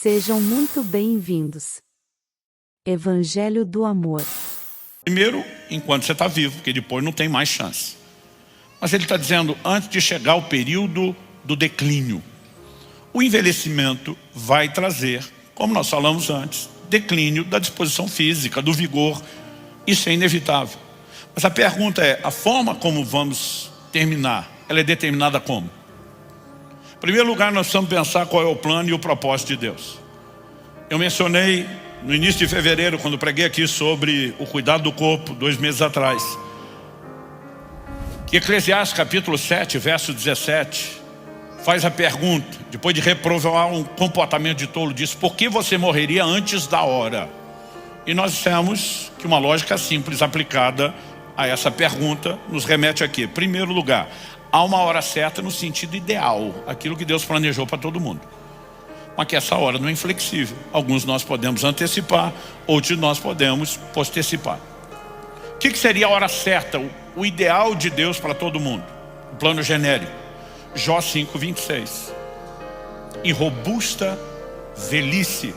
Sejam muito bem-vindos. Evangelho do Amor. Primeiro, enquanto você está vivo, porque depois não tem mais chance. Mas ele está dizendo, antes de chegar o período do declínio. O envelhecimento vai trazer, como nós falamos antes, declínio da disposição física, do vigor. Isso é inevitável. Mas a pergunta é, a forma como vamos terminar, ela é determinada como? Em primeiro lugar, nós precisamos pensar qual é o plano e o propósito de Deus. Eu mencionei no início de fevereiro, quando preguei aqui sobre o cuidado do corpo, 2 meses atrás, que Eclesiastes capítulo 7, verso 17, faz a pergunta, depois de reprovar um comportamento de tolo, diz, por que você morreria antes da hora? E nós dissemos que uma lógica simples aplicada a essa pergunta nos remete aqui. Em primeiro lugar, há uma hora certa no sentido ideal, aquilo que Deus planejou para todo mundo. Mas que essa hora não é inflexível. Alguns nós podemos antecipar, outros nós podemos postecipar. O que seria a hora certa, o ideal de Deus para todo mundo? O plano genérico. Jó 5, 26. Em robusta velhice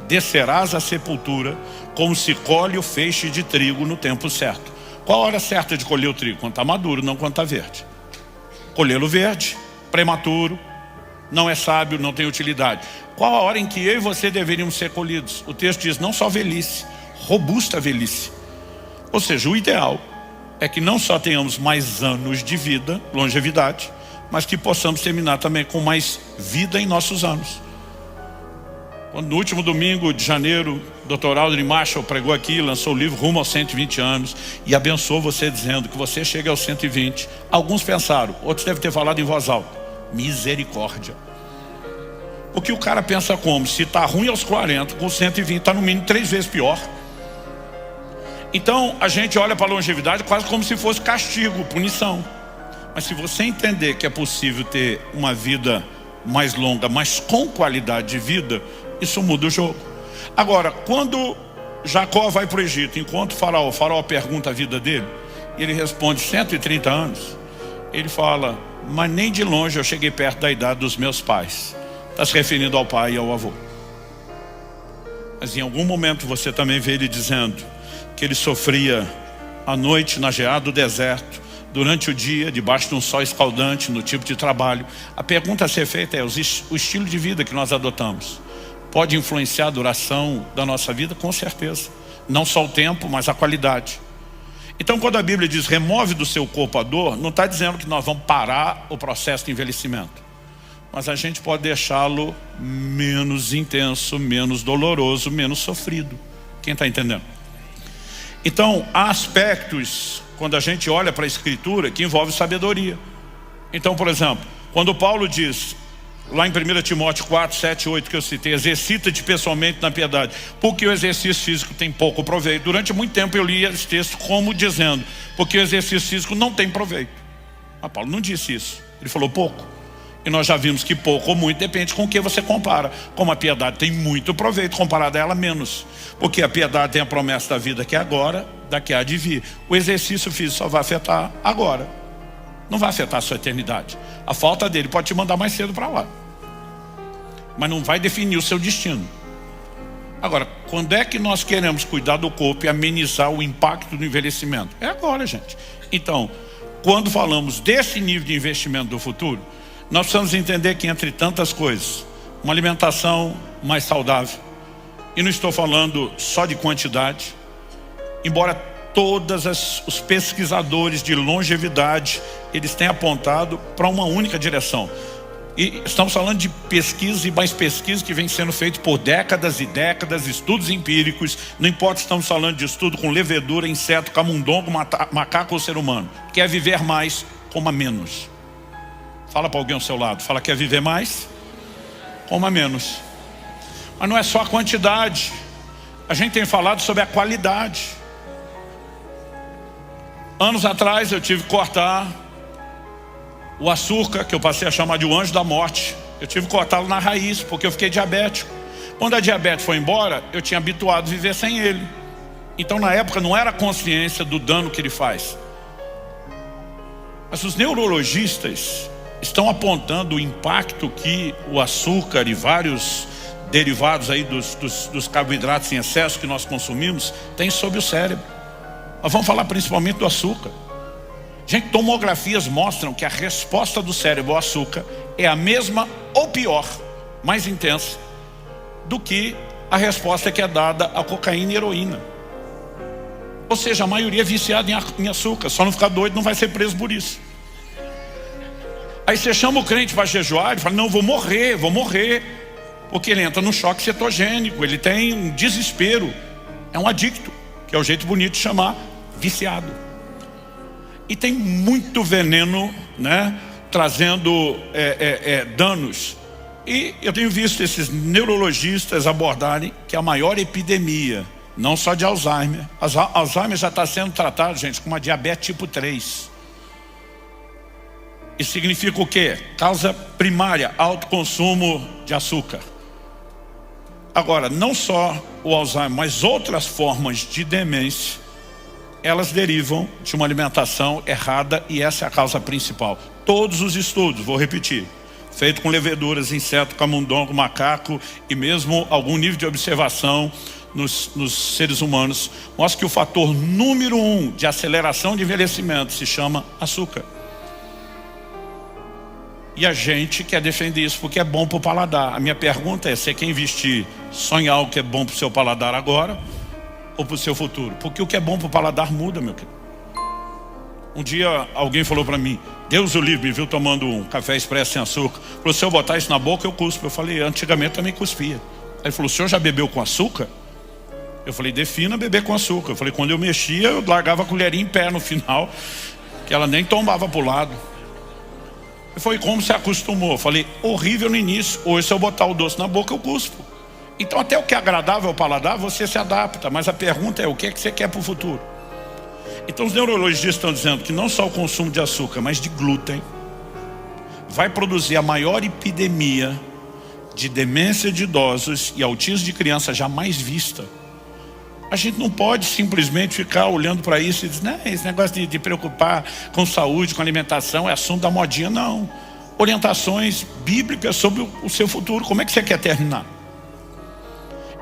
descerás à sepultura, como se colhe o feixe de trigo no tempo certo. Qual a hora certa de colher o trigo? Quando está maduro, não quando está verde. Colhê-lo verde, prematuro, não é sábio, não tem utilidade. Qual a hora em que eu e você deveríamos ser colhidos? O texto diz, não só velhice, robusta velhice. Ou seja, o ideal é que não só tenhamos mais anos de vida, longevidade, mas que possamos terminar também com mais vida em nossos anos. Quando no último domingo de janeiro, o Dr. Aldrin Marshall pregou aqui, lançou o livro Rumo aos 120 anos e abençoou você dizendo que você chega aos 120. Alguns pensaram, outros devem ter falado em voz alta, misericórdia. Porque o cara pensa como? Se está ruim aos 40, com 120 está no mínimo 3 vezes pior. Então a gente olha para a longevidade quase como se fosse castigo, punição. Mas se você entender que é possível ter uma vida mais longa, mas com qualidade de vida, isso muda o jogo. Agora, quando Jacó vai para o Egito, encontra o faraó pergunta a vida dele, e ele responde 130 anos, ele fala, mas nem de longe eu cheguei perto da idade dos meus pais. Está se referindo ao pai e ao avô. Mas em algum momento você também vê ele dizendo que ele sofria à noite na geada do deserto, durante o dia, debaixo de um sol escaldante, no tipo de trabalho. A pergunta a ser feita é, o estilo de vida que nós adotamos pode influenciar a duração da nossa vida? Com certeza. Não só o tempo, mas a qualidade. Então quando a Bíblia diz, remove do seu corpo a dor, não está dizendo que nós vamos parar o processo de envelhecimento. Mas a gente pode deixá-lo menos intenso, menos doloroso, menos sofrido. Quem está entendendo? Então, há aspectos, quando a gente olha para a Escritura, que envolve sabedoria. Então, por exemplo, quando Paulo diz, lá em 1 Timóteo 4, 7, 8, que eu citei, exercita-te pessoalmente na piedade, porque o exercício físico tem pouco proveito. Durante muito tempo eu li esse texto como dizendo, porque o exercício físico não tem proveito. Mas Paulo não disse isso, ele falou pouco. E nós já vimos que pouco ou muito depende com o que você compara. Como a piedade tem muito proveito, comparado a ela menos. Porque a piedade tem a promessa da vida que é agora, da que há de vir. O exercício físico só vai afetar agora. Não vai afetar a sua eternidade. A falta dele pode te mandar mais cedo para lá. Mas não vai definir o seu destino. Agora, quando é que nós queremos cuidar do corpo e amenizar o impacto do envelhecimento? É agora, gente. Então, quando falamos desse nível de investimento do futuro, nós precisamos entender que entre tantas coisas, uma alimentação mais saudável, e não estou falando só de quantidade, embora todos os pesquisadores de longevidade, eles têm apontado para uma única direção. E estamos falando de pesquisas e mais pesquisas que vem sendo feito por décadas e décadas, estudos empíricos, não importa se estamos falando de estudo com levedura, inseto, camundongo, macaco ou ser humano. Quer viver mais, coma menos. Fala para alguém ao seu lado, fala, quer viver mais? Coma menos. Mas não é só a quantidade, a gente tem falado sobre a qualidade. Anos atrás eu tive que cortar o açúcar, que eu passei a chamar de o anjo da morte. Eu tive que cortá-lo na raiz, porque eu fiquei diabético. Quando a diabetes foi embora, eu tinha habituado a viver sem ele. Então na época não era a consciência do dano que ele faz. Mas os neurologistas estão apontando o impacto que o açúcar e vários derivados aí dos carboidratos em excesso que nós consumimos, tem sobre o cérebro. Nós vamos falar principalmente do açúcar. Gente, tomografias mostram que a resposta do cérebro ao açúcar é a mesma ou pior, mais intensa, do que a resposta que é dada à cocaína e heroína. Ou seja, a maioria é viciada em açúcar. Só não ficar doido, não vai ser preso por isso. Aí você chama o crente para jejuar e fala, não, vou morrer. Porque ele entra no choque cetogênico, ele tem um desespero. É um adicto, que é o jeito bonito de chamar, viciado. E tem muito veneno, né, trazendo danos. E eu tenho visto esses neurologistas abordarem que a maior epidemia, não só de Alzheimer. Alzheimer já está sendo tratado, gente, com uma diabetes tipo 3. Isso significa o quê? Causa primária, alto consumo de açúcar. Agora, não só o Alzheimer, mas outras formas de demência, elas derivam de uma alimentação errada, e essa é a causa principal. Todos os estudos, vou repetir, feito com leveduras, inseto, camundongo, macaco e mesmo algum nível de observação nos seres humanos, mostra que o fator número 1 de aceleração de envelhecimento se chama açúcar. E a gente quer defender isso porque é bom para o paladar. A minha pergunta é, você quer investir só em algo que é bom para o seu paladar agora ou para o seu futuro? Porque o que é bom para o paladar muda, meu querido. Um dia alguém falou para mim, Deus o livre, me viu tomando um café expresso sem açúcar. Falou, se eu botar isso na boca eu cuspo. Eu falei, antigamente também cuspia. Aí ele falou, o senhor já bebeu com açúcar? Eu falei, defina beber com açúcar. Eu falei, quando eu mexia eu largava a colherinha em pé no final, que ela nem tombava para o lado. Foi como se acostumou. Eu falei, horrível no início. Hoje se eu botar o doce na boca eu cuspo. Então até o que é agradável ao paladar você se adapta. Mas a pergunta é, o que é que você quer para o futuro? Então os neurologistas estão dizendo que não só o consumo de açúcar, mas de glúten vai produzir a maior epidemia de demência de idosos e autismo de crianças jamais vista. A gente não pode simplesmente ficar olhando para isso e dizer, não, esse negócio de preocupar com saúde, com alimentação, é assunto da modinha, não. Orientações bíblicas sobre o seu futuro, como é que você quer terminar?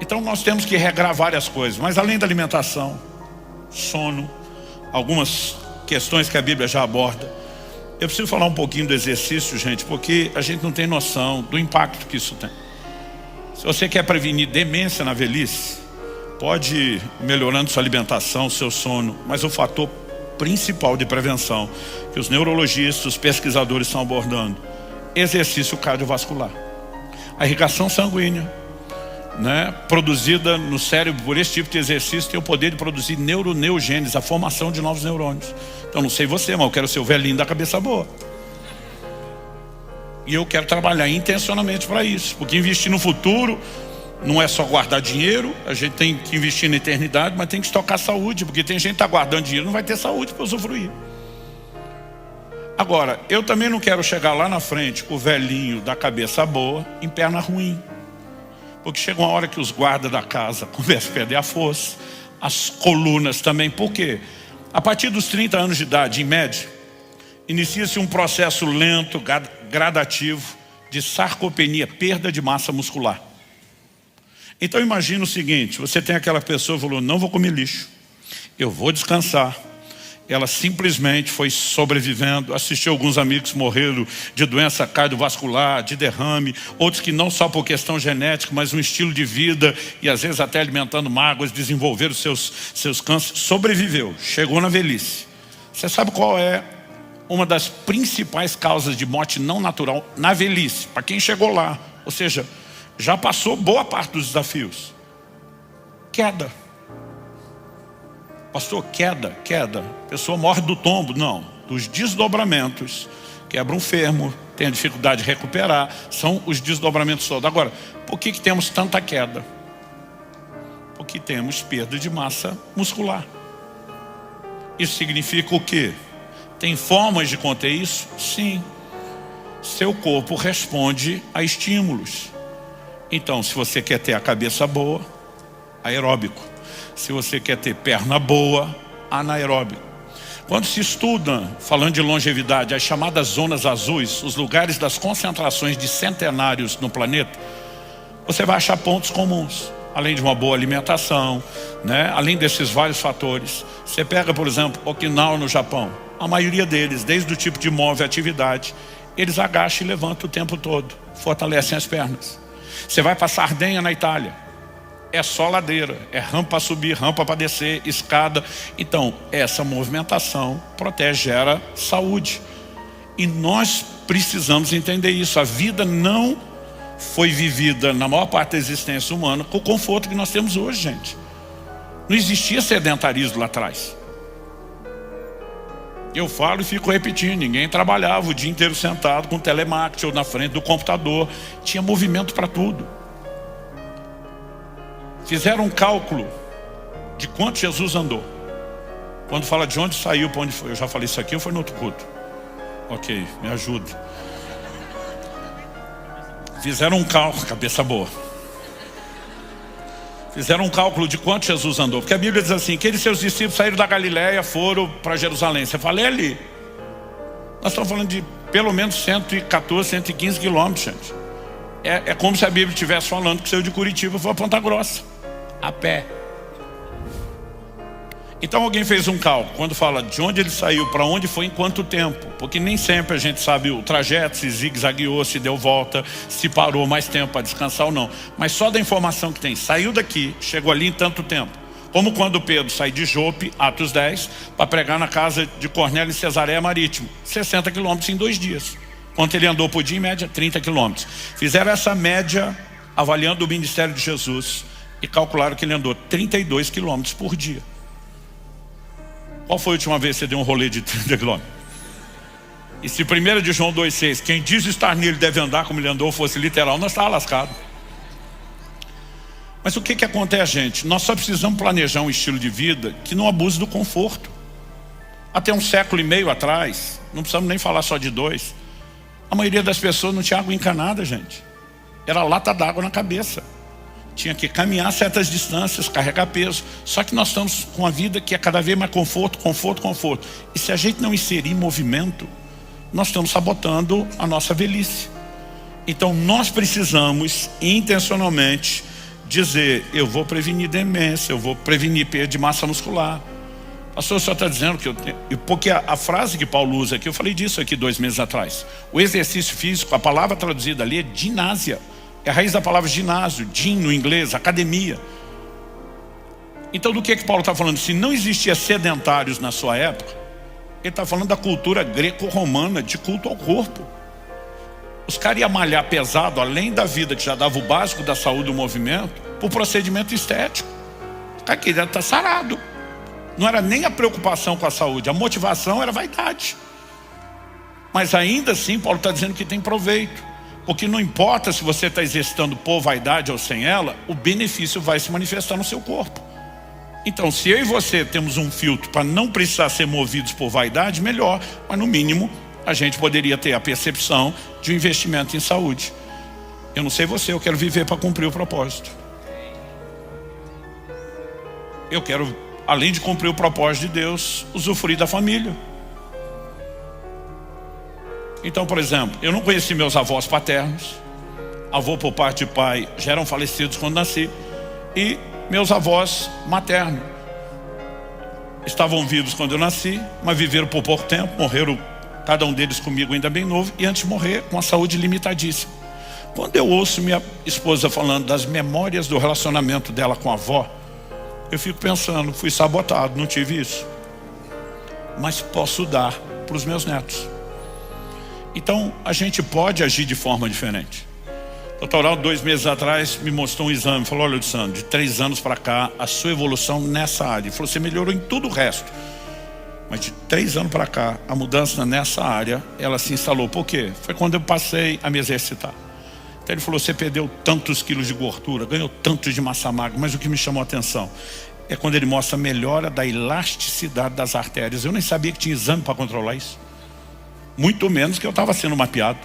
Então nós temos que regrar várias coisas, mas além da alimentação, sono, algumas questões que a Bíblia já aborda. Eu preciso falar um pouquinho do exercício, gente, porque a gente não tem noção do impacto que isso tem. Se você quer prevenir demência na velhice, pode ir melhorando sua alimentação, seu sono, mas o fator principal de prevenção que os neurologistas, os pesquisadores estão abordando, exercício cardiovascular. A irrigação sanguínea, né, produzida no cérebro por esse tipo de exercício, tem o poder de produzir neuroneogênese, a formação de novos neurônios. Então não sei você, mas eu quero ser o velhinho da cabeça boa. E eu quero trabalhar intencionalmente para isso, porque investir no futuro não é só guardar dinheiro, a gente tem que investir na eternidade, mas tem que estocar saúde, porque tem gente que está guardando dinheiro e não vai ter saúde para usufruir. Agora, eu também não quero chegar lá na frente com o velhinho da cabeça boa em perna ruim, porque chega uma hora que os guardas da casa começam a perder a força, as colunas também. Por quê? A partir dos 30 anos de idade, em média, inicia-se um processo lento, gradativo de sarcopenia, perda de massa muscular. Então imagina o seguinte, você tem aquela pessoa que falou, não vou comer lixo, eu vou descansar. Ela simplesmente foi sobrevivendo, assistiu alguns amigos que morreram de doença cardiovascular, de derrame, outros que não só por questão genética, mas um estilo de vida e às vezes até alimentando mágoas, desenvolveram seus cânceres, sobreviveu, chegou na velhice. Você sabe qual é uma das principais causas de morte não natural na velhice? Para quem chegou lá, ou seja, já passou boa parte dos desafios. Queda. Pastor, queda. A pessoa morre do tombo. Não, dos desdobramentos. Quebra um fêmur, tem a dificuldade de recuperar. São os desdobramentos todos. Agora, por que temos tanta queda? Porque temos perda de massa muscular. Isso significa o quê? Tem formas de conter isso? Sim. Seu corpo responde a estímulos. Então, se você quer ter a cabeça boa, aeróbico. Se você quer ter perna boa, anaeróbico. Quando se estuda, falando de longevidade, as chamadas zonas azuis, os lugares das concentrações de centenários no planeta, você vai achar pontos comuns. Além de uma boa alimentação, né? Além desses vários fatores. Você pega, por exemplo, Okinawa no Japão. A maioria deles, desde o tipo de móvel e atividade, eles agacham e levantam o tempo todo. Fortalecem as pernas. Você vai para Sardenha, na Itália. É só ladeira, é rampa para subir, rampa para descer, escada. Então, essa movimentação protege, gera saúde. E nós precisamos entender isso. A vida não foi vivida, na maior parte da existência humana, com o conforto que nós temos hoje, gente. Não existia sedentarismo lá atrás. Eu falo e fico repetindo, ninguém trabalhava o dia inteiro sentado com telemarketing ou na frente do computador. Tinha movimento para tudo. Fizeram um cálculo de quanto Jesus andou. Quando fala de onde saiu, para onde foi. Eu já falei isso aqui ou foi no outro culto? Ok, me ajuda. Fizeram um cálculo, cabeça boa. Fizeram um cálculo de quanto Jesus andou. Porque a Bíblia diz assim, que eles e seus discípulos saíram da Galileia, foram para Jerusalém. Você fala, é ali. Nós estamos falando de pelo menos 114, 115 quilômetros, gente. É como se a Bíblia estivesse falando que saiu de Curitiba e foi a Ponta Grossa, a pé. Então alguém fez um cálculo, quando fala de onde ele saiu, para onde foi, em quanto tempo. Porque nem sempre a gente sabe o trajeto, se zigue-zagueou, se deu volta, se parou mais tempo para descansar ou não. Mas só da informação que tem, saiu daqui, chegou ali em tanto tempo. Como quando Pedro sai de Jope, Atos 10, para pregar na casa de Cornélio em Cesareia Marítimo. 60 quilômetros em 2 dias. Quanto ele andou por dia, em média, 30 quilômetros. Fizeram essa média, avaliando o ministério de Jesus, e calcularam que ele andou 32 quilômetros por dia. Qual foi a última vez que você deu um rolê de 30 quilômetros? E se 1 de João 2,6, quem diz estar nele deve andar como ele andou, fosse literal, nós estávamos lascados. Mas o que acontece, gente? Nós só precisamos planejar um estilo de vida que não abuse do conforto. Até 1,5 séculos atrás, não precisamos nem falar só de 2, a maioria das pessoas não tinha água encanada, gente. Era lata d'água na cabeça. Tinha que caminhar certas distâncias, carregar peso. Só que nós estamos com uma vida que é cada vez mais conforto, conforto, conforto. E se a gente não inserir movimento, nós estamos sabotando a nossa velhice. Então nós precisamos intencionalmente dizer, eu vou prevenir demência, eu vou prevenir perda de massa muscular. Pastor, o senhor está dizendo que eu tenho... Porque a frase que Paulo usa aqui, eu falei disso aqui 2 meses atrás. O exercício físico, a palavra traduzida ali é ginásia. É a raiz da palavra ginásio, gym no inglês, academia. Então do que Paulo está falando? Se não existia sedentários na sua época, ele está falando da cultura greco-romana de culto ao corpo. Os caras iam malhar pesado, além da vida que já dava o básico da saúde e do movimento, por procedimento estético. O cara queria estar sarado. Não era nem a preocupação com a saúde, a motivação era vaidade. Mas ainda assim Paulo está dizendo que tem proveito. Porque não importa se você está exercitando por vaidade ou sem ela, o benefício vai se manifestar no seu corpo. Então, se eu e você temos um filtro para não precisar ser movidos por vaidade, melhor. Mas no mínimo, a gente poderia ter a percepção de um investimento em saúde. Eu não sei você, eu quero viver para cumprir o propósito. Eu quero, além de cumprir o propósito de Deus, usufruir da família. Então, por exemplo, eu não conheci meus avós paternos. Avô por parte de pai já eram falecidos quando nasci. E meus avós maternos estavam vivos quando eu nasci, mas viveram por pouco tempo, morreram cada um deles comigo ainda bem novo, e antes de morrer com a saúde limitadíssima. Quando eu ouço minha esposa falando das memórias do relacionamento dela com a avó, eu fico pensando, fui sabotado, não tive isso. Mas posso dar para os meus netos. Então a gente pode agir de forma diferente. O doutor Aldo, 2 meses atrás, me mostrou um exame. Falou, olha, Sandro, de 3 anos para cá, a sua evolução nessa área. Ele falou, você melhorou em tudo o resto, mas de 3 anos para cá, a mudança nessa área, ela se instalou. Por quê? Foi quando eu passei a me exercitar. Então ele falou, você perdeu tantos quilos de gordura, ganhou tantos de massa magra, mas o que me chamou a atenção é quando ele mostra a melhora da elasticidade das artérias. Eu nem sabia que tinha exame para controlar isso. Muito menos que eu estava sendo mapeado.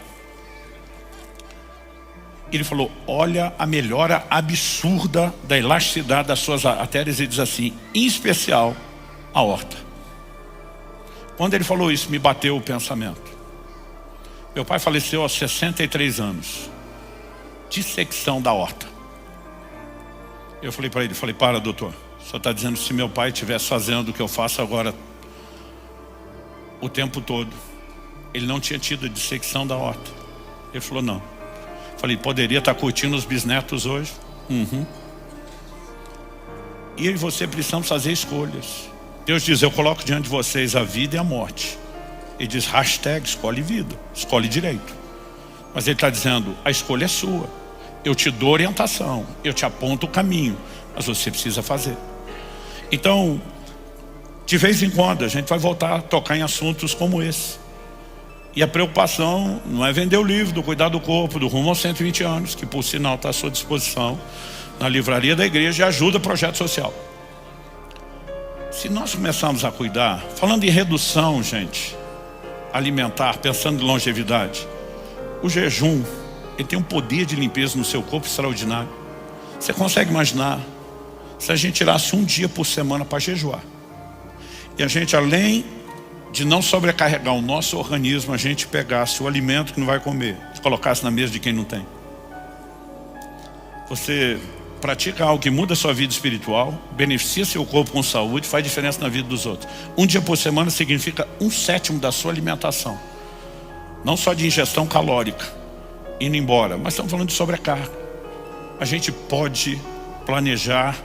Ele falou, olha a melhora absurda da elasticidade das suas artérias. E diz assim, em especial a aorta. Quando ele falou isso, me bateu o pensamento. Meu pai faleceu aos 63 anos. dissecção da horta. Eu falei para ele, para, doutor, o senhor está dizendo que se meu pai estivesse fazendo o que eu faço agora o tempo todo, ele não tinha tido a dissecção da horta. Ele falou, não. Falei, poderia estar curtindo os bisnetos hoje? E eu e você precisamos fazer escolhas. Deus diz, eu coloco diante de vocês a vida e a morte. Ele diz, hashtag escolhe vida, escolhe direito. Mas ele está dizendo, a escolha é sua. Eu te dou orientação, eu te aponto o caminho, mas você precisa fazer. Então, de vez em quando, a gente vai voltar a tocar em assuntos como esse. E a preocupação não é vender o livro do Cuidar do Corpo, do Rumo aos 120 anos, que por sinal está à sua disposição na livraria da igreja e ajuda projeto social. Se nós começarmos a cuidar, falando em redução, gente, alimentar, pensando em longevidade, o jejum, ele tem um poder de limpeza no seu corpo extraordinário. Você consegue imaginar se a gente tirasse um dia por semana para jejuar? E a gente, além de não sobrecarregar o nosso organismo, a gente pegasse o alimento que não vai comer e colocasse na mesa de quem não tem. Você pratica algo que muda a sua vida espiritual, beneficia seu corpo com saúde, faz diferença na vida dos outros. Um dia por semana significa 1/7 da sua alimentação. Não só de ingestão calórica, indo embora, mas estamos falando de sobrecarga. A gente pode planejar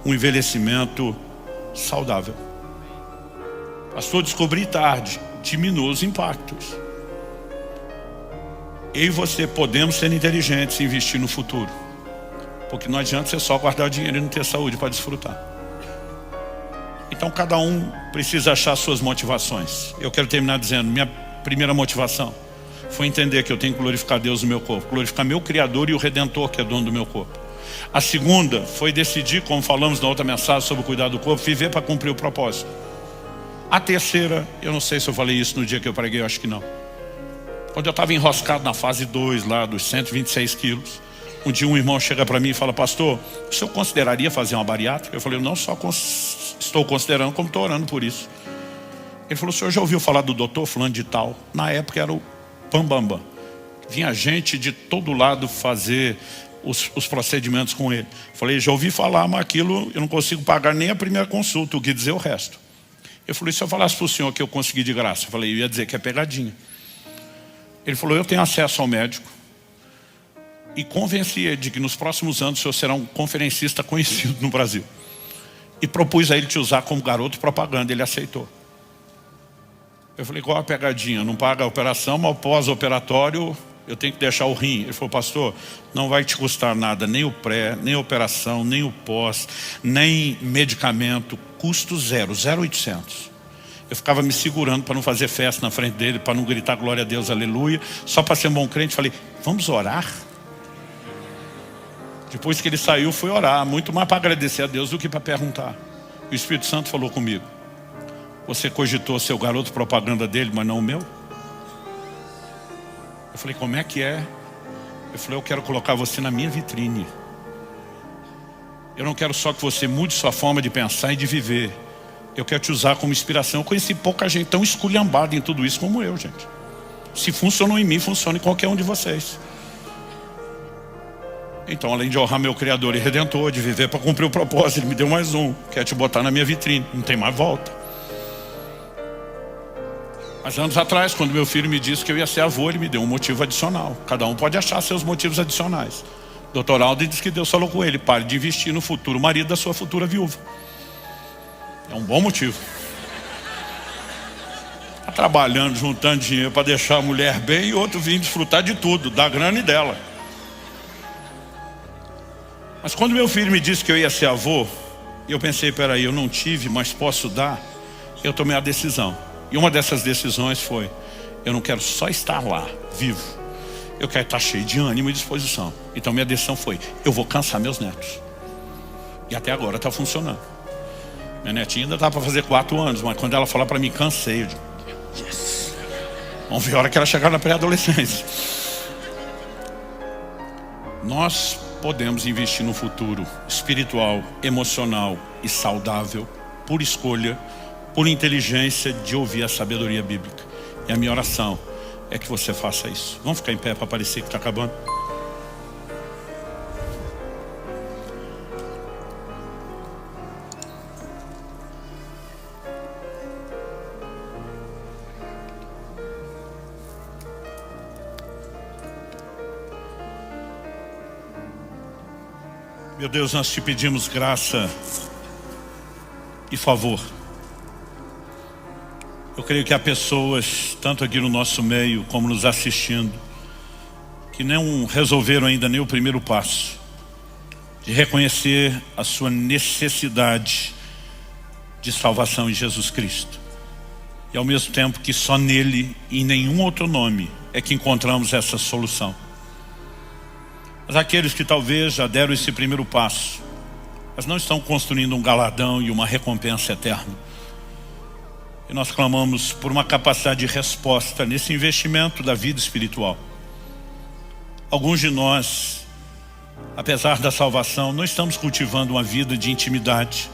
um envelhecimento saudável. Pastor, descobri tarde, diminua os impactos. Eu e você podemos ser inteligentes e investir no futuro. Porque não adianta você só guardar o dinheiro e não ter saúde para desfrutar. Então cada um precisa achar suas motivações. Eu quero terminar dizendo, minha primeira motivação foi entender que eu tenho que glorificar Deus no meu corpo, glorificar meu Criador e o Redentor que é dono do meu corpo. A segunda foi decidir, como falamos na outra mensagem sobre cuidar do corpo, viver para cumprir o propósito. A terceira, eu não sei se eu falei isso no dia que eu preguei, eu acho que não. Quando eu estava enroscado na fase 2 lá dos 126 quilos, um dia um irmão chega para mim e fala, pastor, o senhor consideraria fazer uma bariátrica? Eu falei, eu não só estou considerando, como estou orando por isso. Ele falou, o senhor já ouviu falar do doutor fulano de tal? Na época era o Bambambam. Vinha gente de todo lado fazer os procedimentos com ele. Eu falei, já ouvi falar, mas aquilo eu não consigo pagar nem a primeira consulta, o que dizer o resto. Eu falei, se eu falasse para o senhor que eu consegui de graça? Eu falei, eu ia dizer que é pegadinha. Ele falou, eu tenho acesso ao médico. E convenci ele de que nos próximos anos o senhor será um conferencista conhecido no Brasil. E propus a ele te usar como garoto propaganda, ele aceitou. Eu falei, qual a pegadinha? Não paga a operação, mas pós-operatório eu tenho que deixar o rim. Ele falou, pastor, não vai te custar nada, nem o pré, nem a operação, nem o pós, nem medicamento, custo zero, 0,800. Eu ficava me segurando para não fazer festa na frente dele, para não gritar glória a Deus, aleluia, só para ser um bom crente. Falei, vamos orar? Depois que ele saiu, fui orar, muito mais para agradecer a Deus do que para perguntar. O Espírito Santo falou comigo, você cogitou ser o garoto propaganda dele, mas não o meu? Eu falei, como é que é? Eu falei, eu quero colocar você na minha vitrine. Eu não quero só que você mude sua forma de pensar e de viver. Eu quero te usar como inspiração. Eu conheci pouca gente tão esculhambada em tudo isso como eu, gente. Se funcionou em mim, funciona em qualquer um de vocês. Então, além de honrar meu Criador e Redentor, de viver para cumprir o propósito, ele me deu mais um. Quer te botar na minha vitrine, não tem mais volta. Mas anos atrás, quando meu filho me disse que eu ia ser avô, ele me deu um motivo adicional. Cada um pode achar seus motivos adicionais. Dr. Aldo disse que Deus falou com ele, pare de investir no futuro marido da sua futura viúva. É um bom motivo. Está trabalhando, juntando dinheiro para deixar a mulher bem e outro vir desfrutar de tudo, da grana e dela. Mas quando meu filho me disse que eu ia ser avô, eu pensei, peraí, eu não tive, mas posso dar. Eu tomei a decisão. E uma dessas decisões foi, eu não quero só estar lá, vivo. Eu quero estar cheio de ânimo e disposição. Então minha decisão foi, eu vou cansar meus netos. E até agora está funcionando. Minha netinha ainda está para fazer 4 anos, mas quando ela falar para mim, cansei, eu digo, yes. Vamos ver a hora que ela chegar na pré-adolescência. Nós podemos investir no futuro espiritual, emocional e saudável, por escolha, por inteligência de ouvir a sabedoria bíblica. E a minha oração é que você faça isso. Vamos ficar em pé para parecer que está acabando? Meu Deus, nós te pedimos graça e favor. Eu creio que há pessoas, tanto aqui no nosso meio como nos assistindo, que não resolveram ainda nem o primeiro passo de reconhecer a sua necessidade de salvação em Jesus Cristo. E ao mesmo tempo que só nele e em nenhum outro nome é que encontramos essa solução. Mas aqueles que talvez já deram esse primeiro passo, mas não estão construindo um galardão e uma recompensa eterna. E nós clamamos por uma capacidade de resposta nesse investimento da vida espiritual. Alguns de nós, apesar da salvação, não estamos cultivando uma vida de intimidade.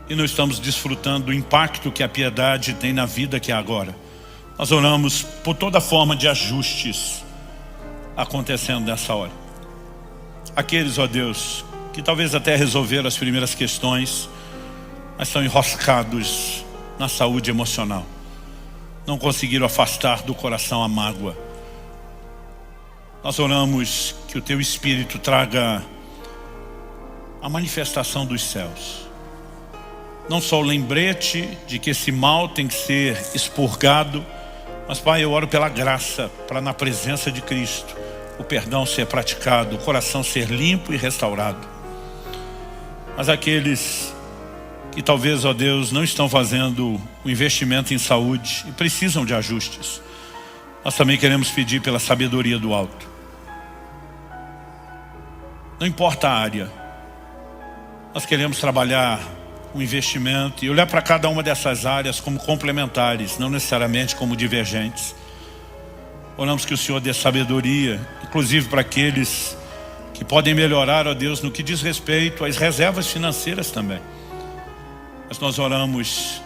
E não estamos desfrutando do impacto que a piedade tem na vida que é agora. Nós oramos por toda forma de ajustes acontecendo nessa hora. Aqueles, ó Deus, que talvez até resolveram as primeiras questões, mas estão enroscados na saúde emocional. Não conseguiram afastar do coração a mágoa. Nós oramos que o Teu Espírito traga a manifestação dos céus. Não só o lembrete de que esse mal tem que ser expurgado, mas, Pai, eu oro pela graça, para na presença de Cristo o perdão ser praticado, o coração ser limpo e restaurado. Mas aqueles que talvez, ó Deus, não estão fazendo o investimento em saúde e precisam de ajustes, nós também queremos pedir pela sabedoria do alto. Não importa a área, nós queremos trabalhar o investimento e olhar para cada uma dessas áreas como complementares, não necessariamente como divergentes. Oramos que o Senhor dê sabedoria, inclusive para aqueles que podem melhorar, ó Deus, no que diz respeito às reservas financeiras também. Mas nós oramos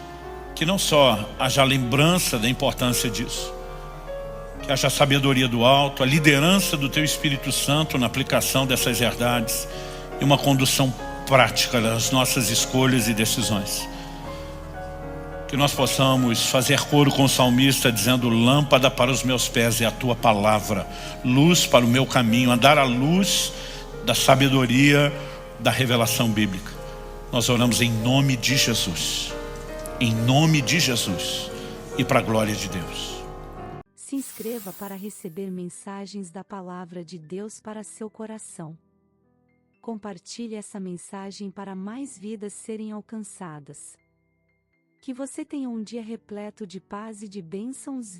que não só haja lembrança da importância disso, que haja a sabedoria do alto, a liderança do Teu Espírito Santo na aplicação dessas verdades e uma condução prática das nossas escolhas e decisões. Que nós possamos fazer coro com o salmista dizendo: lâmpada para os meus pés é a Tua palavra, luz para o meu caminho, andar à luz da sabedoria da revelação bíblica. Nós oramos em nome de Jesus, em nome de Jesus e para a glória de Deus. Se inscreva para receber mensagens da Palavra de Deus para seu coração. Compartilhe essa mensagem para mais vidas serem alcançadas. Que você tenha um dia repleto de paz e de bênçãos.